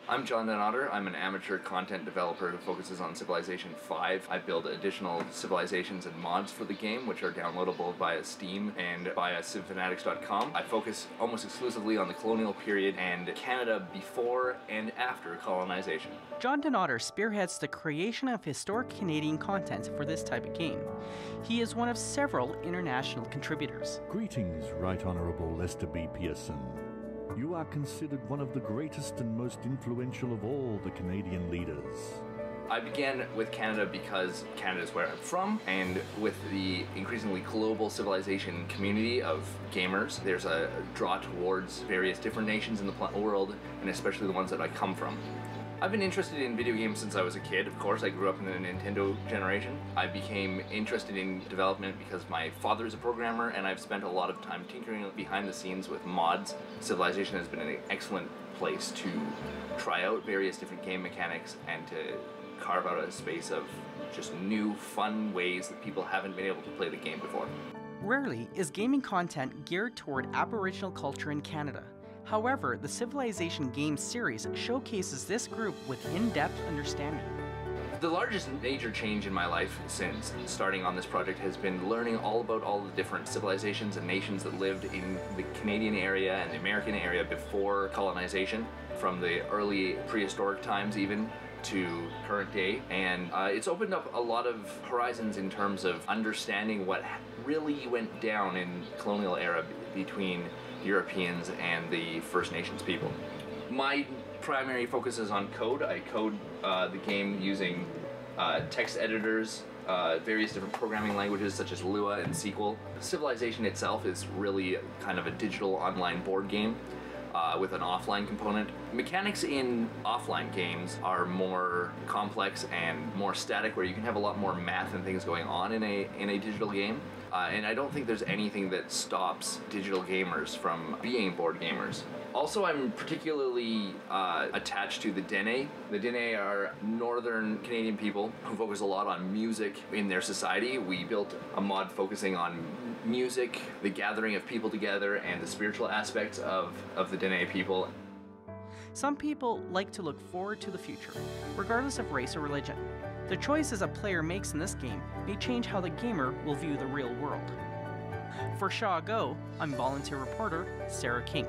I'm John Donater. I'm an amateur content developer who focuses on Civilization 5. I build additional civilizations and mods for the game, which are downloadable via Steam and via civfanatics.com. I focus almost exclusively on the colonial period and Canada before and after colonization. John Donater spearheads the creation of historic Canadian content for this type of game. He is one of several international contributors. Greetings, Right Honourable Lester B. Pearson. You are considered one of the greatest and most influential of all the Canadian leaders. I began with Canada because Canada is where I'm from, and with the increasingly global civilization community of gamers, there's a draw towards various different nations in the world, and especially the ones that I come from. I've been interested in video games since I was a kid, of course. I grew up in the Nintendo generation. I became interested in development because my father is a programmer, and I've spent a lot of time tinkering behind the scenes with mods. Civilization has been an excellent place to try out various different game mechanics and to carve out a space of just new, fun ways that people haven't been able to play the game before. Rarely is gaming content geared toward Aboriginal culture in Canada. However, the Civilization Games series showcases this group with in-depth understanding. The largest major change in my life since starting on this project has been learning all about all the different civilizations and nations that lived in the Canadian area and the American area before colonization, from the early prehistoric times even to current day, and it's opened up a lot of horizons in terms of understanding what really went down in colonial era between Europeans and the First Nations people. My primary focus is on code. I code the game using text editors, various different programming languages such as Lua and SQL. Civilization itself is really kind of a digital online board game with an offline component. Mechanics in offline games are more complex and more static, where you can have a lot more math and things going on in a digital game. And I don't think there's anything that stops digital gamers from being board gamers. Also, I'm particularly attached to the Dene. The Dene are northern Canadian people who focus a lot on music in their society. We built a mod focusing on music, the gathering of people together, and the spiritual aspects of the Dene people. Some people like to look forward to the future, regardless of race or religion. The choices a player makes in this game may change how the gamer will view the real world. For Shaw Go, I'm volunteer reporter Sarah King.